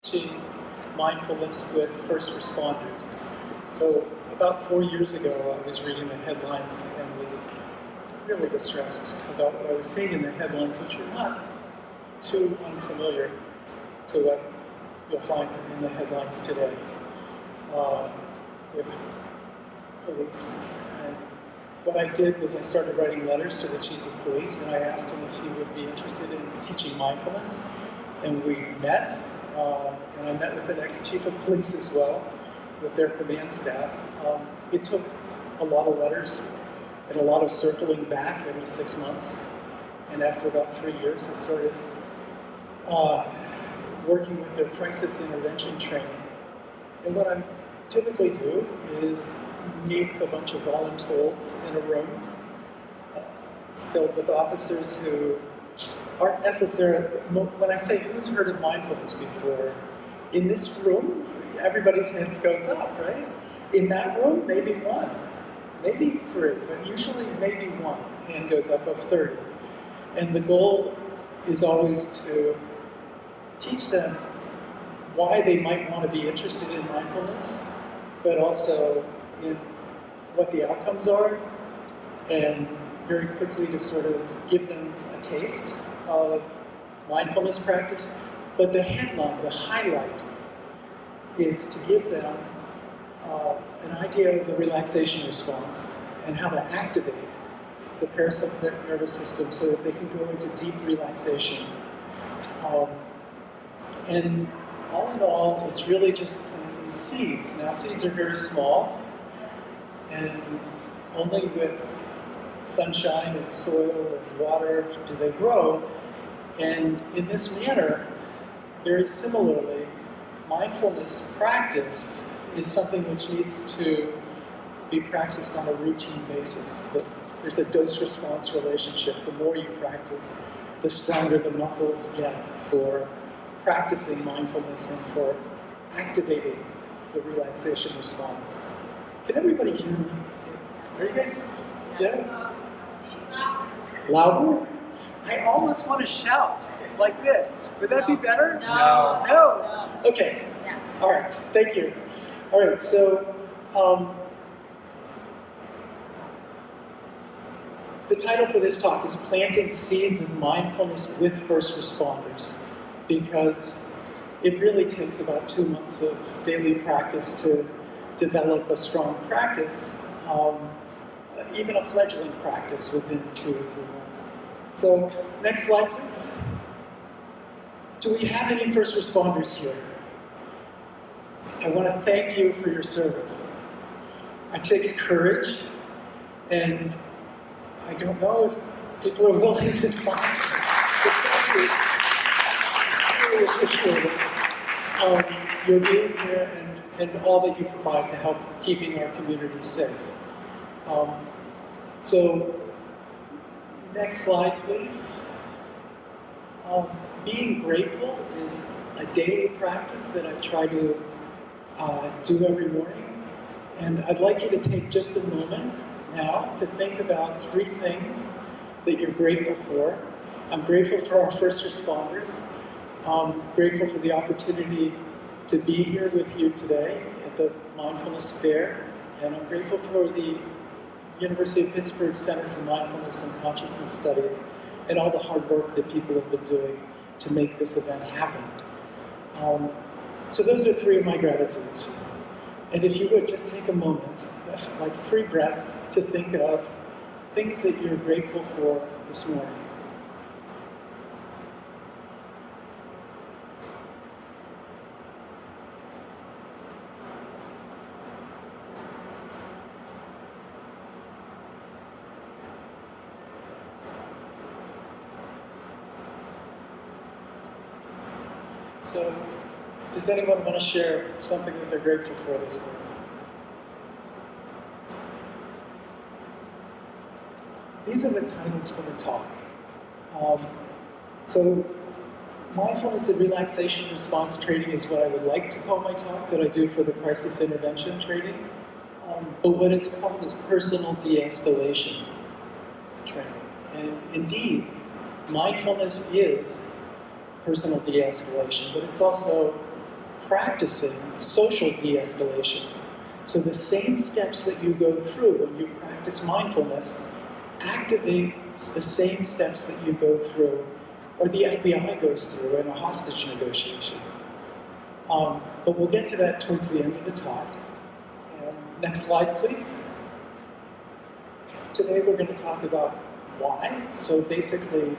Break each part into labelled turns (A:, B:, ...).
A: teaching mindfulness with first responders. So about 4 years ago, I was reading the headlines and was really distressed about what I was seeing in the headlines, which are not too unfamiliar to what you'll find in the headlines today with police. And what I did was I started writing letters to the chief of police, and I asked him if he would be interested in teaching mindfulness. And we met, and I met with the next chief of police as well, with their command staff. It took a lot of letters and a lot of circling back every 6 months. And after about 3 years, I started working with their crisis intervention training. And what I typically do is meet with a bunch of volunteers in a room filled with officers who aren't necessarily, when I say who's heard of mindfulness before, in this room, everybody's hands goes up, right? In that room, maybe one, maybe three, but usually maybe one hand goes up of 30. And the goal is always to teach them why they might want to be interested in mindfulness, but also in what the outcomes are, and very quickly to sort of give them a taste of mindfulness practice. But the headline, the highlight, is to give them an idea of the relaxation response and how to activate the parasympathetic nervous system so that they can go into deep relaxation. And all in all, it's really just planting seeds. Now, seeds are very small, and only with sunshine and soil and water do they grow. And in this manner, very similarly, mindfulness practice is something which needs to be practiced on a routine basis. There's a dose-response relationship. The more you practice, the stronger the muscles get for practicing mindfulness and for activating the relaxation response. Can everybody hear me? Are you guys? Yeah? Louder? I almost want to shout like this. Would that be better?
B: No.
A: No? Okay.
B: Yes.
A: All right. Thank you. All right. So the title for this talk is Planting Seeds of Mindfulness with First Responders, because it really takes about 2 months of daily practice to develop a strong practice, even a fledgling practice within 2 or 3 months. So, next slide, please. Do we have any first responders here? I want to thank you for your service. It takes courage, and I don't know if people are willing to clap. I really appreciate it. You're being here and all that you provide to help keeping our community safe. So, next slide, please. Being grateful is a daily practice that I try to do every morning. And I'd like you to take just a moment now to think about 3 things that you're grateful for. I'm grateful for our first responders. I'm grateful for the opportunity to be here with you today at the Mindfulness Fair. And I'm grateful for the University of Pittsburgh Center for Mindfulness and Consciousness Studies and all the hard work that people have been doing to make this event happen. So those are 3 of my gratitudes. And if you would just take a moment, like 3 breaths, to think of things that you're grateful for this morning. So, does anyone want to share something that they're grateful for this morning? These are the titles for the talk. So, mindfulness and relaxation response training is what I would like to call my talk that I do for the crisis intervention training. But what it's called is personal de-escalation training. And indeed, mindfulness is personal de-escalation, but it's also practicing social de-escalation. So the same steps that you go through when you practice mindfulness, activate the same steps that you go through, or the FBI goes through in a hostage negotiation. But we'll get to that towards the end of the talk. Next slide, please. Today we're going to talk about why. So basically,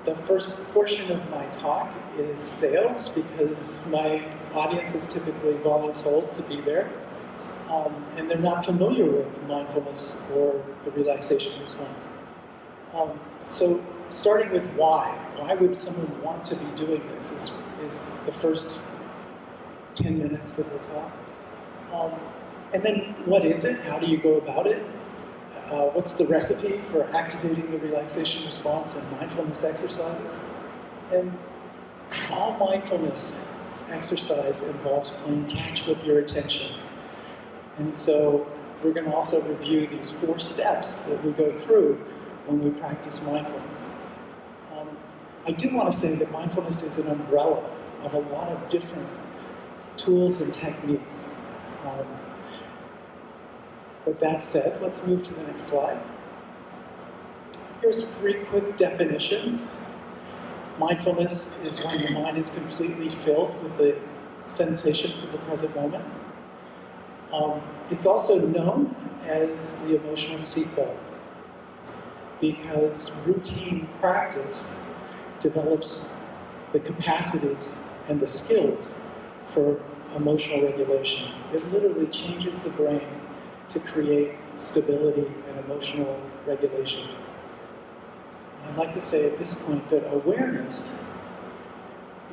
A: the first portion of my talk is sales, because my audience is typically voluntold to be there. And they're not familiar with mindfulness or the relaxation response. So starting with why. Why would someone want to be doing this is the first 10 minutes of the talk. And then what is it? How do you go about it? What's the recipe for activating the relaxation response and mindfulness exercises? And all mindfulness exercise involves playing catch with your attention. And so we're going to also review these 4 steps that we go through when we practice mindfulness. I do want to say that mindfulness is an umbrella of a lot of different tools and techniques. With that said, let's move to the next slide. Here's 3 quick definitions. Mindfulness is when the mind is completely filled with the sensations of the present moment. It's also known as the emotional seatbelt, because routine practice develops the capacities and the skills for emotional regulation. It literally changes the brain to create stability and emotional regulation. I'd like to say at this point that awareness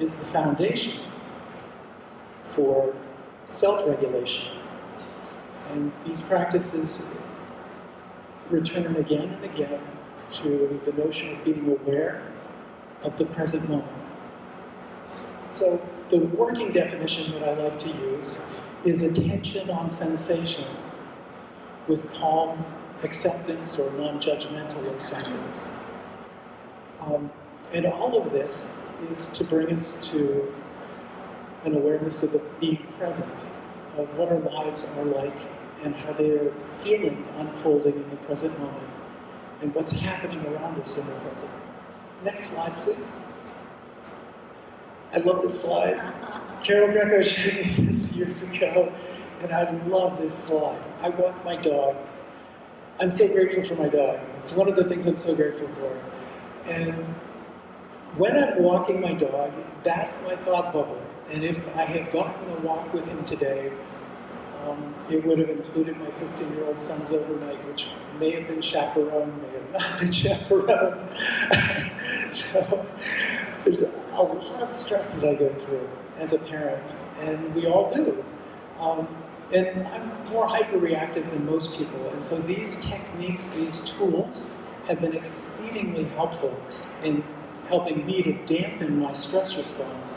A: is the foundation for self-regulation. And these practices return again and again to the notion of being aware of the present moment. So the working definition that I like to use is attention on sensation with calm acceptance or non-judgmental acceptance. And all of this is to bring us to an awareness of the being present, of what our lives are like and how they are feeling unfolding in the present moment and what's happening around us in the present. Next slide, please. I love this slide. Carol Greco showed me this years ago, and I love this slide. I walk my dog. I'm so grateful for my dog. It's one of the things I'm so grateful for. And when I'm walking my dog, that's my thought bubble. And if I had gotten a walk with him today, it would have included my 15-year-old son's overnight, which may have been chaperoned, may have not been chaperoned. So there's a lot of stress that I go through as a parent, and we all do. And I'm more hyper-reactive than most people, and so these techniques, these tools, have been exceedingly helpful in helping me to dampen my stress response.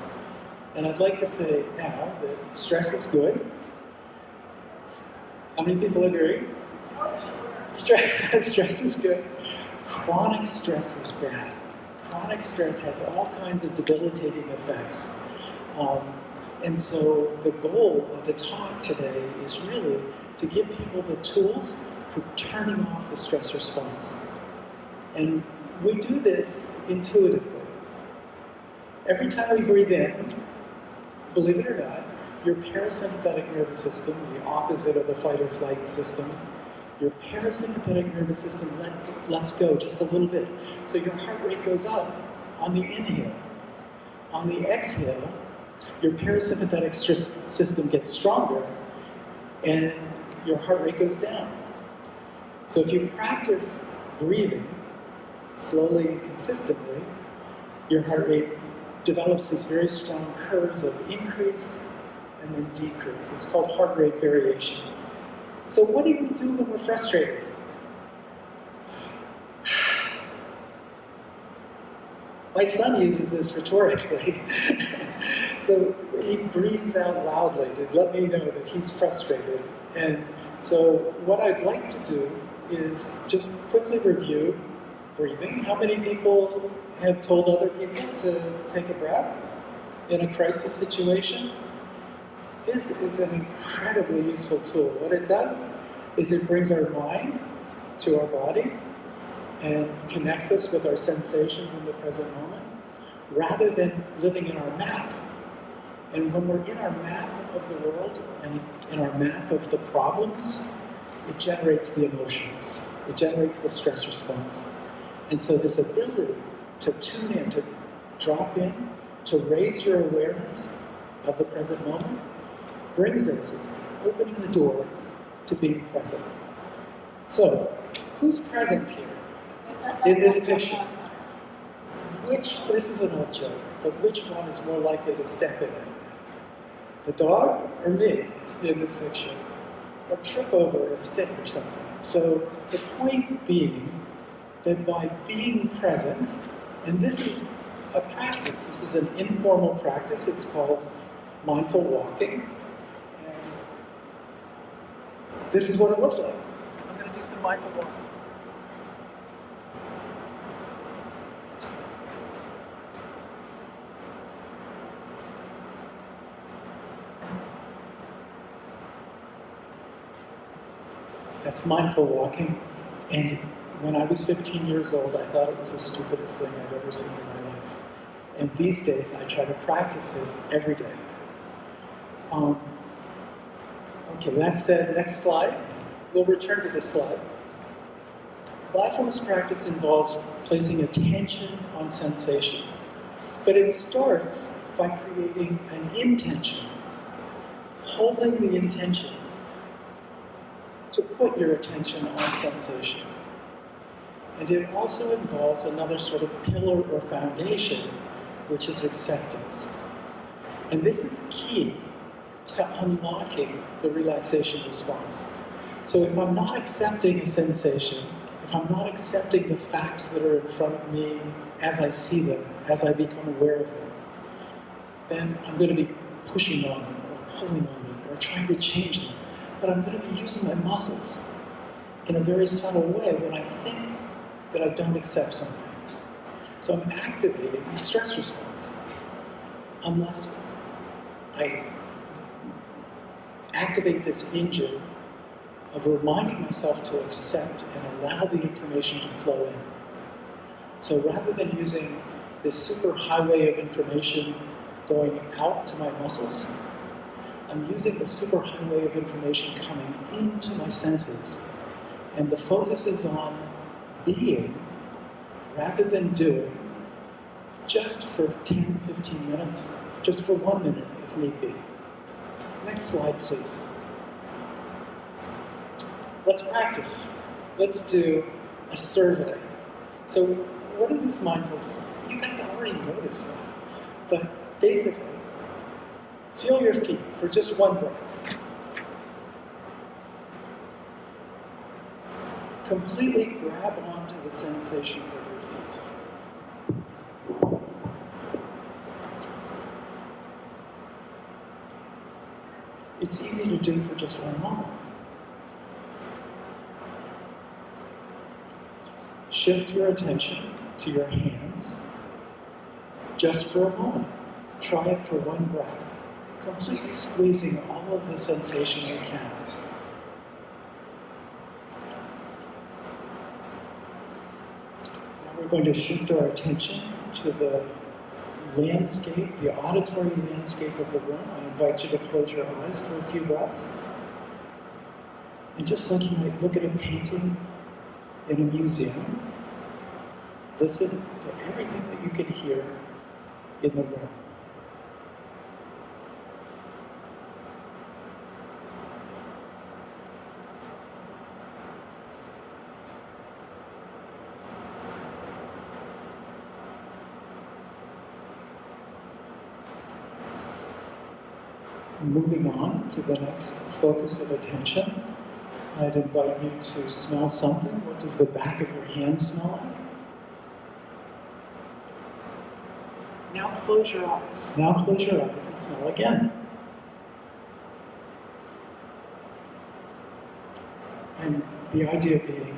A: And I'd like to say now that stress is good. How many people agree? Stress is good. Chronic stress is bad. Chronic stress has all kinds of debilitating effects. And so the goal of the talk today is really to give people the tools for turning off the stress response. And we do this intuitively. Every time we breathe in, believe it or not, your parasympathetic nervous system, the opposite of the fight or flight system, your parasympathetic nervous system lets go just a little bit. So your heart rate goes up on the inhale. On the exhale, your parasympathetic system gets stronger and your heart rate goes down. So if you practice breathing slowly and consistently, your heart rate develops these very strong curves of increase and then decrease. It's called heart rate variation. So what do we do when we're frustrated? My son uses this rhetorically. So he breathes out loudly to let me know that he's frustrated. And so what I'd like to do is just quickly review breathing. How many people have told other people to take a breath in a crisis situation? This is an incredibly useful tool. What it does is it brings our mind to our body and connects us with our sensations in the present moment, rather than living in our map. And when we're in our map of the world and in our map of the problems, it generates the emotions. It generates the stress response. And so this ability to tune in, to drop in, to raise your awareness of the present moment, brings us, it's like opening the door to being present. So, who's present here in this picture? This is an old joke, but which one is more likely to step in it? The dog or me in this picture? Or trip over a stick or something. So the point being that by being present, and this is a practice, this is an informal practice, it's called mindful walking, and this is what it looks like. I'm going to do some mindful walking. That's mindful walking, and when I was 15 years old, I thought it was the stupidest thing I'd ever seen in my life. And these days, I try to practice it every day. Okay, that said, next slide. We'll return to this slide. Mindfulness practice involves placing attention on sensation, but it starts by creating an intention, holding the intention to put your attention on sensation. And it also involves another sort of pillar or foundation, which is acceptance. And this is key to unlocking the relaxation response. So if I'm not accepting a sensation, if I'm not accepting the facts that are in front of me as I see them, as I become aware of them, then I'm going to be pushing on them, or pulling on them, or trying to change them. But I'm going to be using my muscles in a very subtle way when I think that I don't accept something. So I'm activating the stress response. Unless I activate this engine of reminding myself to accept and allow the information to flow in. So rather than using this super highway of information going out to my muscles, I'm using the super highway of information coming into my senses. And the focus is on being rather than doing, just for 10, 15 minutes, just for 1 minute if need be. Next slide, please. Let's practice. Let's do a survey. So what is this mindfulness? You guys already know this now. But basically, feel your feet for just one breath. Completely grab onto the sensations of your feet. It's easy to do for just one moment. Shift your attention to your hands just for a moment. Try it for one breath, completely squeezing all of the sensation you can. Now we're going to shift our attention to the landscape, the auditory landscape of the room. I invite you to close your eyes for a few breaths. And just like you might look at a painting in a museum, listen to everything that you can hear in the room. Moving on to the next focus of attention, I'd invite you to smell something. What does the back of your hand smell like? Now close your eyes. Now close your eyes and smell again. And the idea being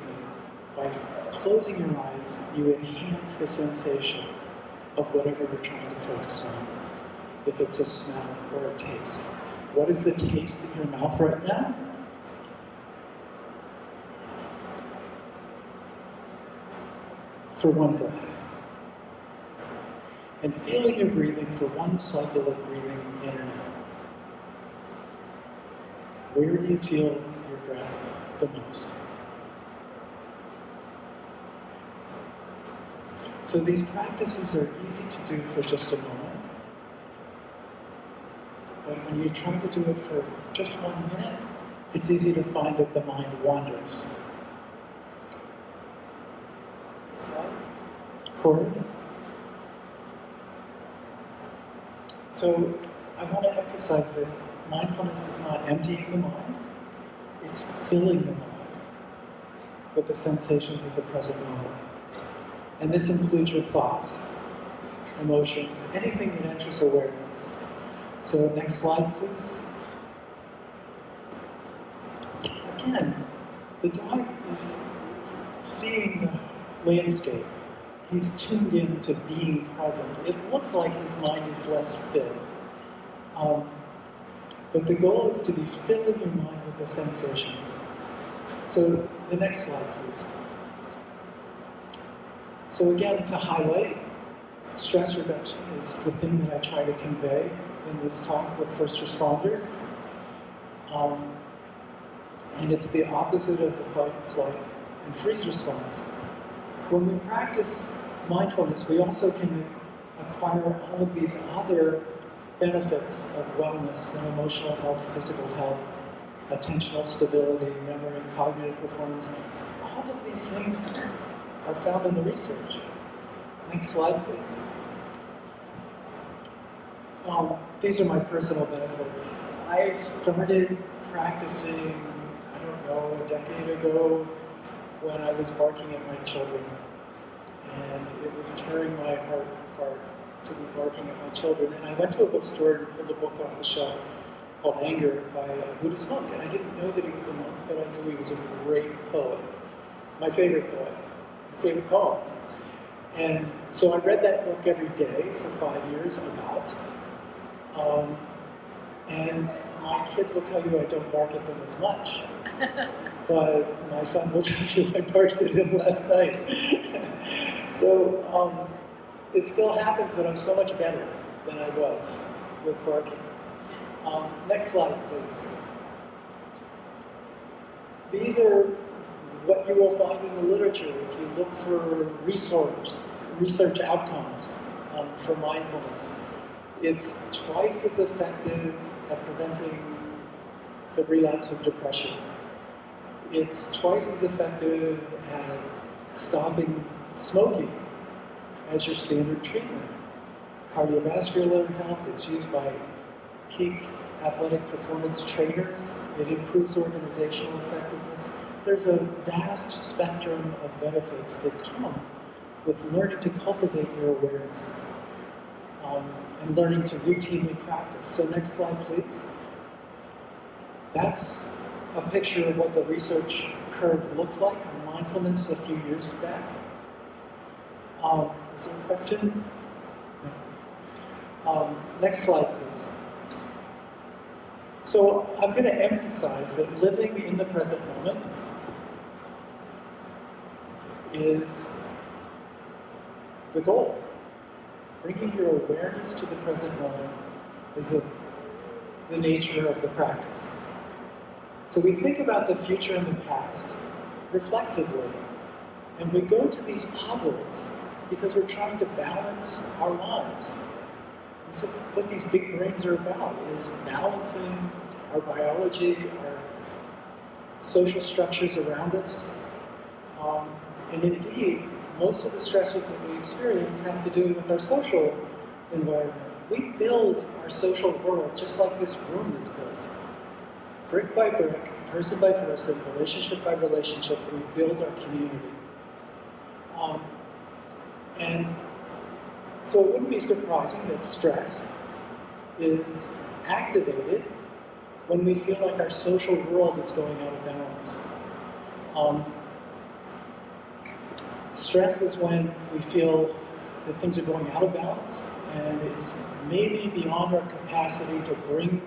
A: that by closing your eyes, you enhance the sensation of whatever you're trying to focus on, if it's a smell or a taste. What is the taste in your mouth right now? For one breath. And feeling your breathing for one cycle of breathing in and out. Where do you feel your breath the most? So these practices are easy to do for just a moment. But when you try to do it for just 1 minute, it's easy to find that the mind wanders. Slide. Cord. So I want to emphasize that mindfulness is not emptying the mind, it's filling the mind with the sensations of the present moment. And this includes your thoughts, emotions, anything that enters awareness. So next slide, please. Again, the dog is seeing the landscape. He's tuned in to being present. It looks like his mind is less filled. But the goal is to be filling your mind with the sensations. So the next slide, please. So again, to highlight, stress reduction is the thing that I try to convey in this talk with first responders. And it's the opposite of the fight, flight, and freeze response. When we practice mindfulness, we also can acquire all of these other benefits of wellness and emotional health, physical health, attentional stability, memory, cognitive performance. All of these things are found in the research. Next slide, please. These are my personal benefits. I started practicing, I don't know, a decade ago when I was barking at my children. And it was tearing my heart apart to be barking at my children. And I went to a bookstore and pulled a book off the shelf called Anger by a Buddhist monk. And I didn't know that he was a monk, but I knew he was a great poet. My favorite poet. My favorite poem. And so I read that book every day for 5 years, about. And my kids will tell you I don't bark at them as much. But my son will tell you I barked at him last night. So it still happens, but I'm so much better than I was with barking. Next slide, please. These are what you will find in the literature if you look for research outcomes for mindfulness. It's twice as effective at preventing the relapse of depression. It's twice as effective at stopping smoking as your standard treatment. Cardiovascular health, it's used by peak athletic performance trainers. It improves organizational effectiveness. There's a vast spectrum of benefits that come with learning to cultivate your awareness and learning to routinely practice. So next slide, please. That's a picture of what the research curve looked like on mindfulness a few years back. Is there a question? No. Next slide, please. So I'm going to emphasize that living in the present moment is the goal. Bringing your awareness to the present moment is the nature of the practice. So we think about the future and the past reflexively, and we go to these puzzles because we're trying to balance our lives. And so what these big brains are about is balancing our biology, our social structures around us. And indeed, most of the stressors that we experience have to do with our social environment. We build our social world just like this room is built. Brick by brick, person by person, relationship by relationship, we build our community. And so it wouldn't be surprising that stress is activated when we feel like our social world is going out of balance. Stress is when we feel that things are going out of balance, and it's maybe beyond our capacity to bring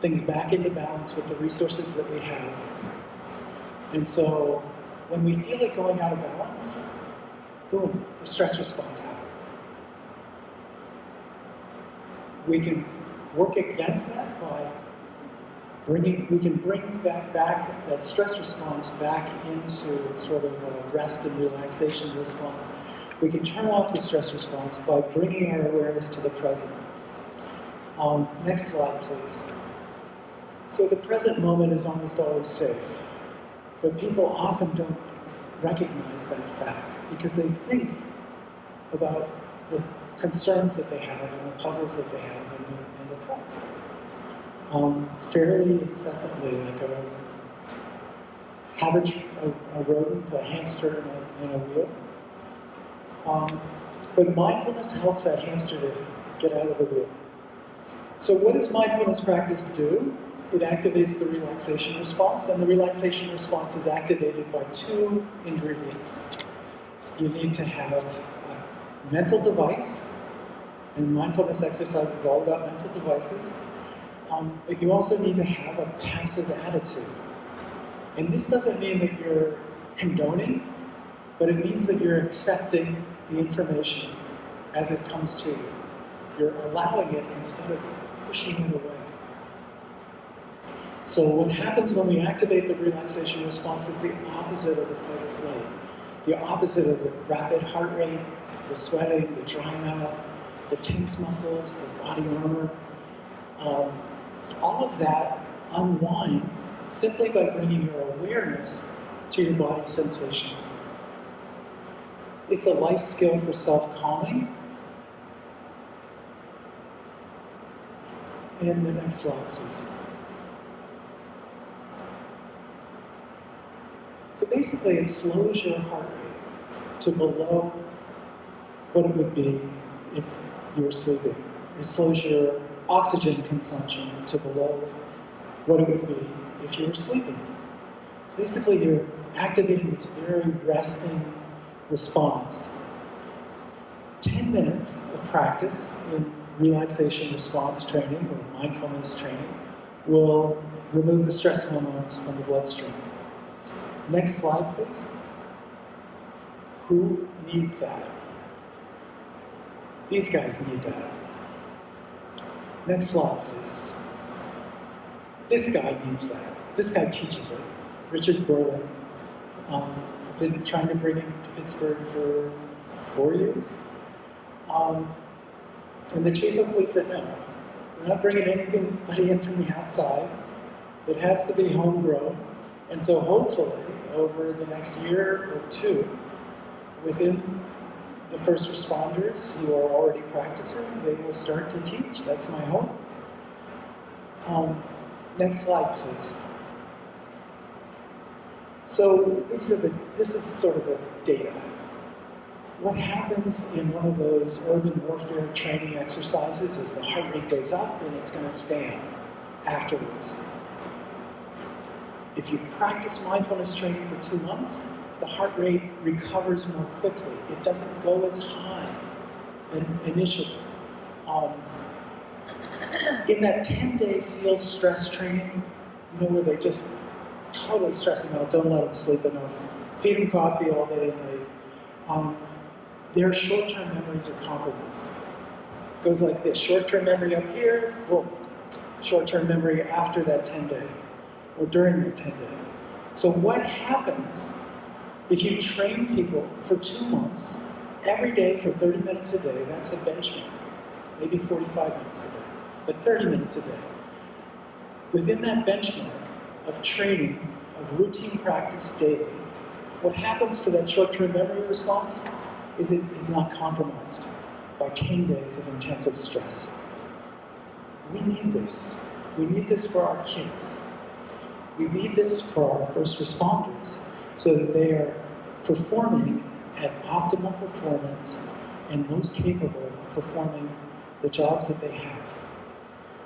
A: things back into balance with the resources that we have. And so when we feel it going out of balance, boom, the stress response happens. We can work against that by we can bring that back, that stress response back into sort of a rest and relaxation response. We can turn off the stress response by bringing our awareness to the present. Next slide, please. So the present moment is almost always safe, but people often don't recognize that fact because they think about the concerns that they have and the puzzles that they have and the thoughts. Fairly incessantly, like a rodent, a hamster in a wheel. But mindfulness helps that hamster to get out of the wheel. So what does mindfulness practice do? It activates the relaxation response, and the relaxation response is activated by two ingredients. You need to have a mental device, and mindfulness exercise is all about mental devices. But you also need to have a passive attitude. And this doesn't mean that you're condoning, but it means that you're accepting the information as it comes to you. You're allowing it instead of pushing it away. So what happens when we activate the relaxation response is the opposite of the fight or flight. The opposite of the rapid heart rate, the sweating, the dry mouth, the tense muscles, the body armor. All of that unwinds simply by bringing your awareness to your body's sensations. It's a life skill for self-calming. And the next slide, please. So basically, it slows your heart rate to below what it would be if you were sleeping. It slows your oxygen consumption to below what it would be if you were sleeping. So basically, you're activating this very resting response. 10 minutes of practice in relaxation response training or mindfulness training will remove the stress hormones from the bloodstream. Next slide, please. Who needs that? These guys need that. Next slide, please. This guy needs that. This guy teaches it. Richard Gorlin. I've been trying to bring him to Pittsburgh for 4 years. And the chief of police said, no, we're not bringing anybody in from the outside. It has to be homegrown. And so hopefully, over the next year or two, within the first responders who are already practicing, they will start to teach. That's my hope. Next slide, please. So this is sort of the data. What happens in one of those urban warfare training exercises is the heart rate goes up and it's going to stay up afterwards. If you practice mindfulness training for 2 months, the heart rate recovers more quickly. It doesn't go as high initially. In that 10-day SEAL stress training, where they just totally stress them out, don't let them sleep enough, feed them coffee all day and night, their short-term memories are compromised. It goes like this: short-term memory up here, boom. Short-term memory after that 10-day, or during the 10-day. So what happens if you train people for 2 months, every day for 30 minutes a day? That's a benchmark, maybe 45 minutes a day, but 30 minutes a day. Within that benchmark of training, of routine practice daily, what happens to that short-term memory response is it is not compromised by 10 days of intensive stress. We need this. We need this for our kids. We need this for our first responders so that they are performing at optimal performance and most capable of performing the jobs that they have.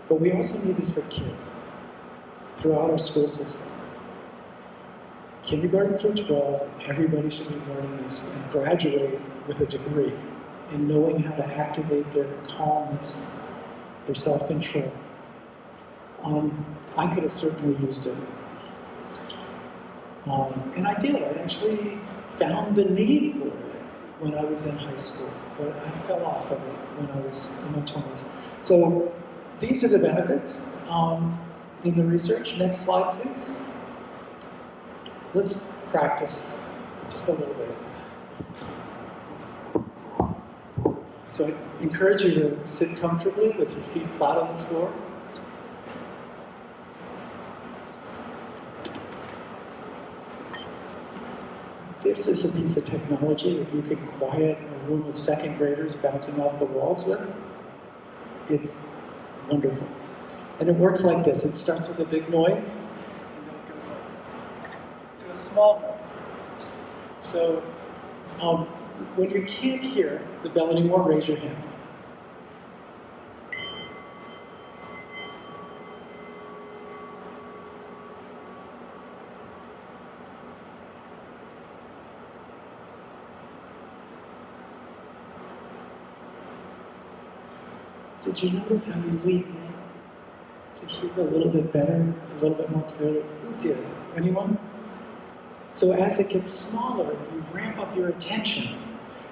A: But we also need this for kids throughout our school system. Kindergarten through 12, everybody should be learning this and graduate with a degree in knowing how to activate their calmness, their self-control. I could have certainly used it. And I did. I actually found the need for it when I was in high school, but I fell off of it when I was in my 20s. So these are the benefits in the research. Next slide, please. Let's practice just a little bit. So I encourage you to sit comfortably with your feet flat on the floor. This is a piece of technology that you can quiet a room of second graders bouncing off the walls with. It's wonderful. And it works like this. It starts with a big noise, and then it goes like this, to a small noise. So when you can't hear the bell anymore, raise your hand. Did you notice how you leaned in to hear a little bit better, a little bit more clearly? Who did? Anyone? So as it gets smaller, you ramp up your attention,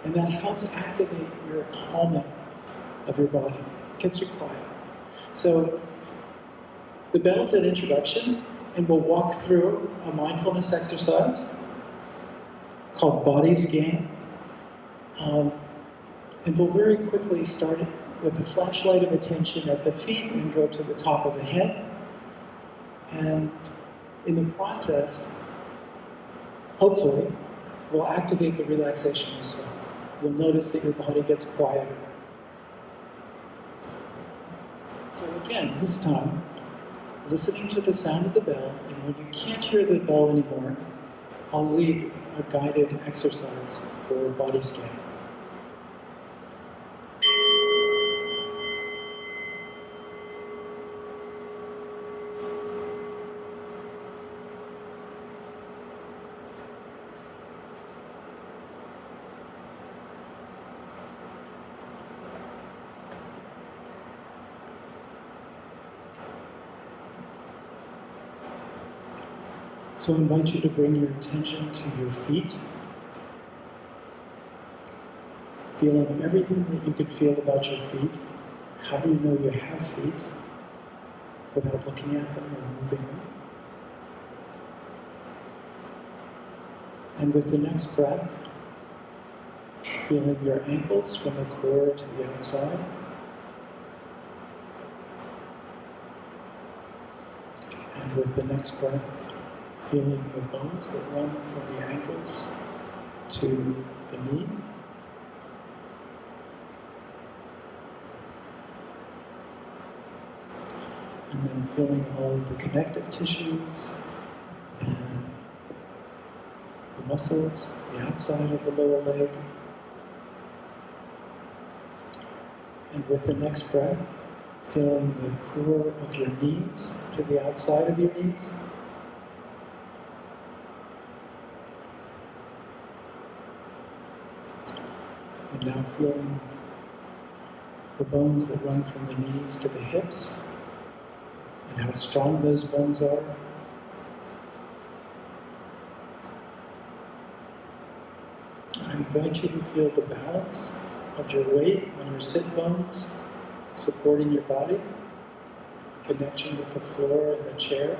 A: and that helps activate your calming of your body. It gets you quiet. So the bell's an introduction, and we'll walk through a mindfulness exercise called body scan. And we'll very quickly start with a flashlight of attention at the feet and go to the top of the head. And in the process, hopefully, we'll activate the relaxation response. You'll notice that your body gets quieter. So again, this time, listening to the sound of the bell, and when you can't hear the bell anymore, I'll lead a guided exercise for body scan. So I invite you to bring your attention to your feet, feeling everything that you could feel about your feet. How do you know you have feet without looking at them or moving them? And with the next breath, feeling your ankles from the core to the outside. And with the next breath, feeling the bones that run from the ankles to the knee. And then feeling all of the connective tissues and the muscles, the outside of the lower leg. And with the next breath, feeling the core of your knees to the outside of your knees. And now feeling the bones that run from the knees to the hips, and how strong those bones are. I invite you to feel the balance of your weight on your sit bones, supporting your body, connection with the floor and the chair.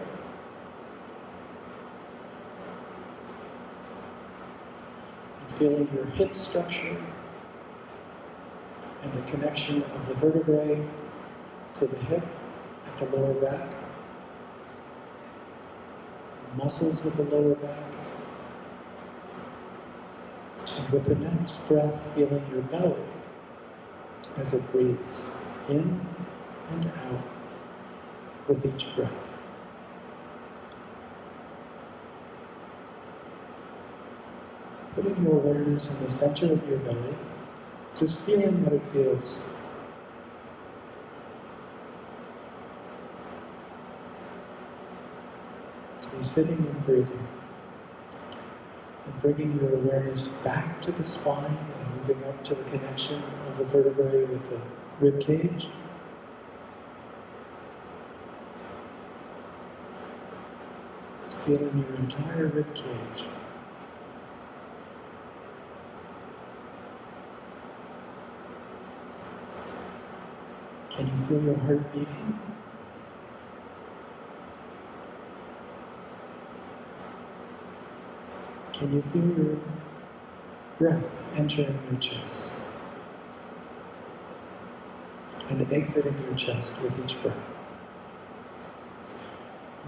A: And feeling your hip structure, and the connection of the vertebrae to the hip at the lower back, the muscles of the lower back, and with the next breath, feeling your belly as it breathes in and out with each breath. Putting your awareness in the center of your belly, just feeling what it feels. To be sitting and breathing. And bringing your awareness back to the spine and moving up to the connection of the vertebrae with the rib cage. feeling your entire rib cage. Can you feel your heart beating? Can you feel your breath entering your chest and exiting your chest with each breath?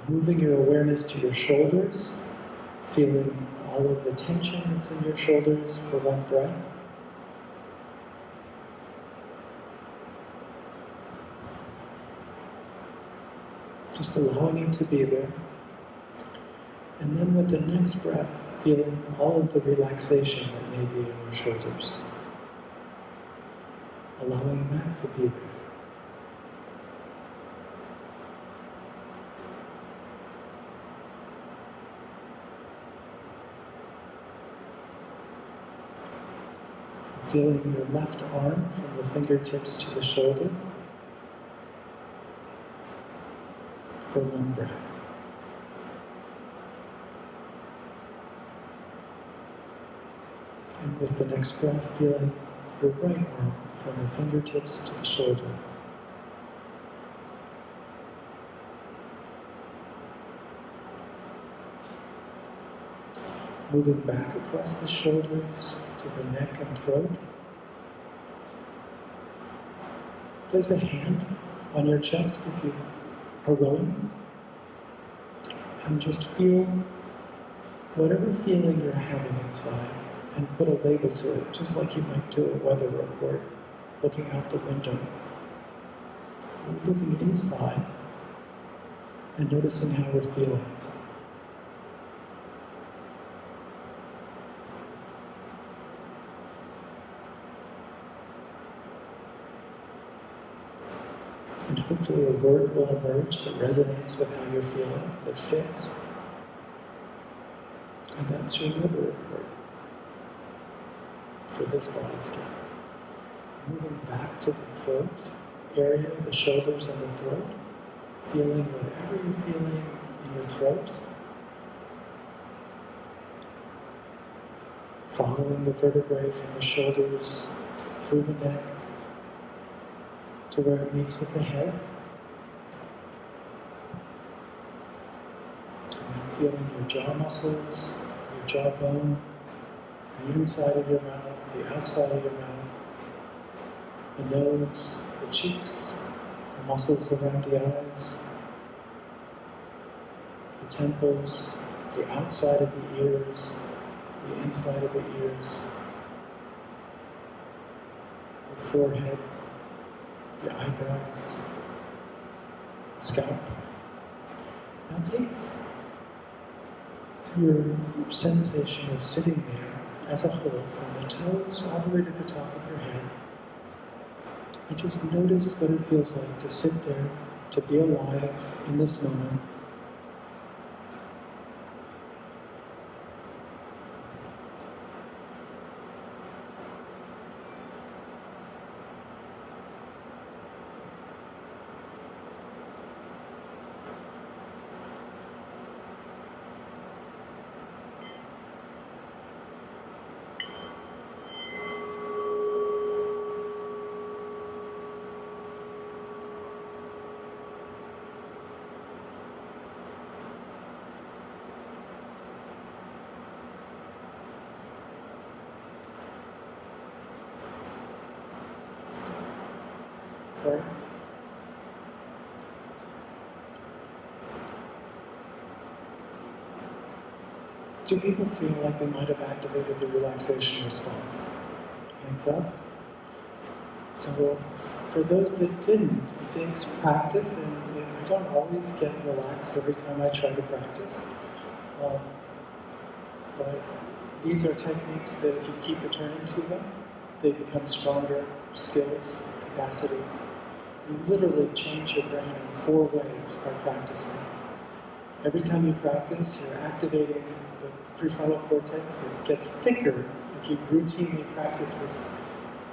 A: Moving your awareness to your shoulders, feeling all of the tension that's in your shoulders for one breath. Just allowing it to be there. And then with the next breath, feeling all of the relaxation that may be in your shoulders. Allowing that to be there. Feeling your left arm from the fingertips to the shoulder for one breath. And with the next breath, feeling your right arm from the fingertips to the shoulder. Moving back across the shoulders to the neck and throat. Place a hand on your chest if you are willing. And just feel whatever feeling you're having inside and put a label to it, just like you might do a weather report, looking out the window. We're looking inside and noticing how we're feeling. And hopefully a word will emerge that resonates with how you're feeling, that fits. And that's your weather report for this body scan. Moving back to the throat area, the shoulders and the throat, feeling whatever you're feeling in your throat. Following the vertebrae from the shoulders through the neck to where it meets with the head. And then feeling your jaw muscles, your jawbone, the inside of your mouth, the outside of your mouth, the nose, the cheeks, the muscles around the eyes, the temples, the outside of the ears, the inside of the ears, the forehead, the eyebrows, the scalp. Now take your sensation of sitting there as a whole, from the toes all the way to the top of your head, and just notice what it feels like to sit there, to be alive in this moment. Okay. Do people feel like they might have activated the relaxation response? Hands up. So, for those that didn't, it takes practice, and I don't always get relaxed every time I try to practice. But these are techniques that if you keep returning to them, they become stronger skills, capacities. You literally change your brain in 4 ways by practicing. Every time you practice, you're activating the prefrontal cortex. It gets thicker if you routinely practice this,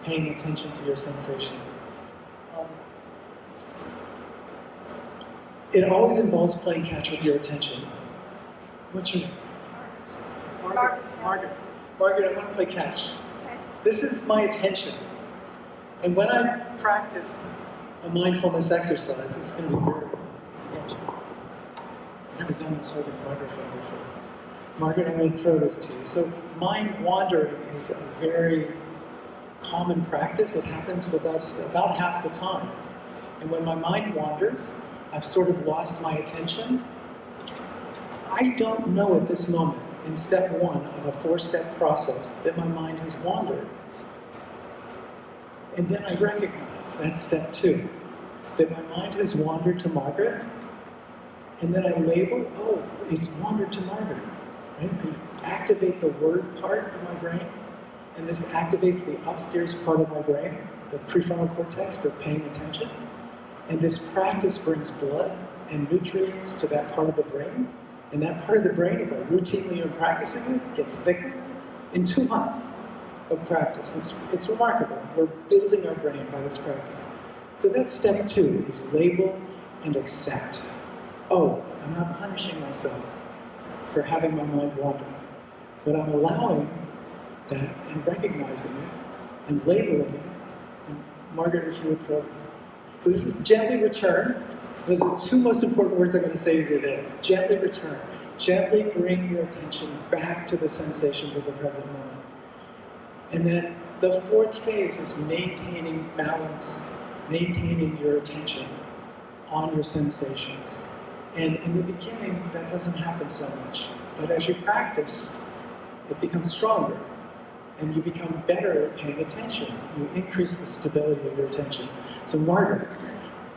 A: paying attention to your sensations. It always involves playing catch with your attention. What's your name?
B: Margaret.
A: Margaret. Margaret, I want to play catch.
B: Okay.
A: This is my attention. And when I practice a mindfulness exercise, this is going to be very sketchy. I've never done this holding microphone before. Margaret, I'm going to throw this to you. So mind wandering is a very common practice. It happens with us about half the time. And when my mind wanders, I've sort of lost my attention. I don't know at this moment, in step one of a 4-step process, that my mind has wandered. And then I recognize, that's step 2, that my mind has wandered to Margaret, and then I label, oh, it's wandered to Margaret. Right? I activate the word part of my brain, and this activates the upstairs part of my brain, the prefrontal cortex, for paying attention. And this practice brings blood and nutrients to that part of the brain. And that part of the brain, if I routinely am practicing this, gets thicker in 2 months of practice. It's remarkable. We're building our brain by this practice. So that's step 2, is label and accept. Oh, I'm not punishing myself for having my mind wander, but I'm allowing that and recognizing it and labeling it. And Margaret, if you would throw. So this is gently return. Those are the 2 most important words I'm going to say to you today. Gently return. Gently bring your attention back to the sensations of the present moment. And then the 4th phase is maintaining balance, maintaining your attention on your sensations. And in the beginning, that doesn't happen so much. But as you practice, it becomes stronger. And you become better at paying attention. You increase the stability of your attention. So Margaret,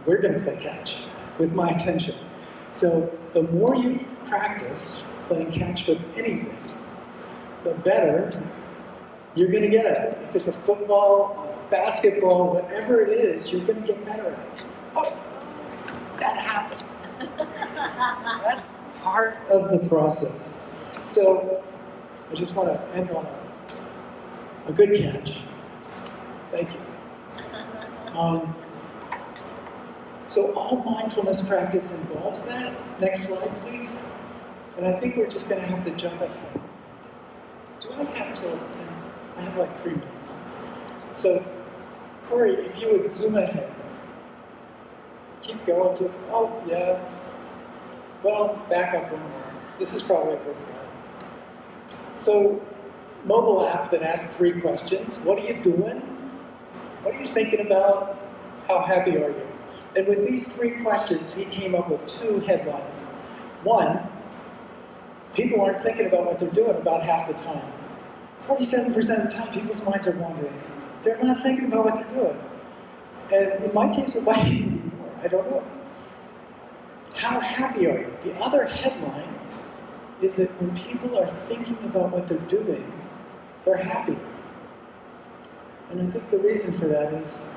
A: we're going to play catch with my attention. So the more you practice playing catch with anything, the better you're going to get at it. If it's a football, a basketball, whatever it is, you're going to get better at it. Oh, that happens. That's part of the process. So I just want to end on a good catch. Thank you. So all mindfulness practice involves that. Next slide, please. And I think we're just going to have to jump ahead. Do I have till 10? I have like 3 minutes. So, Corey, if you would zoom ahead. Keep going, just, oh, yeah. Well, back up one more. This is probably worthwhile. So, mobile app that asks 3 questions. What are you doing? What are you thinking about? How happy are you? And with these 3 questions, he came up with 2 headlines. 1, people aren't thinking about what they're doing about half the time. 47% of the time, people's minds are wandering. They're not thinking about what they're doing. And in my case, it might even be more. I don't know. How happy are you? The other headline is that when people are thinking about what they're doing, they're happy. And I think the reason for that is,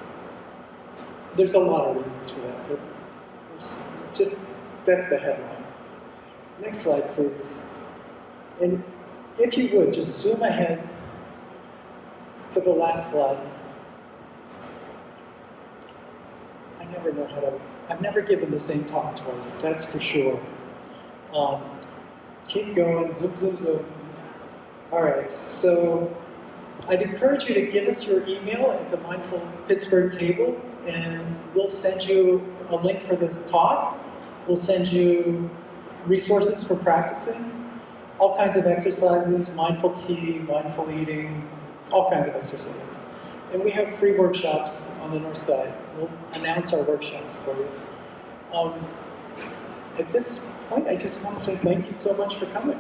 A: there's a lot of reasons for that, but just, that's the headline. Next slide, please. And if you would, just zoom ahead to the last slide. I never know how to, I've never given the same talk twice, that's for sure. Keep going, zoom, zoom, zoom. All right, so I'd encourage you to give us your email at the Mindful Pittsburgh table, and we'll send you a link for this talk. We'll send you resources for practicing, all kinds of exercises, mindful tea, mindful eating, all kinds of exercises. And we have free workshops on the north side. We'll announce our workshops for you. At this point, I just want to say thank you so much for coming.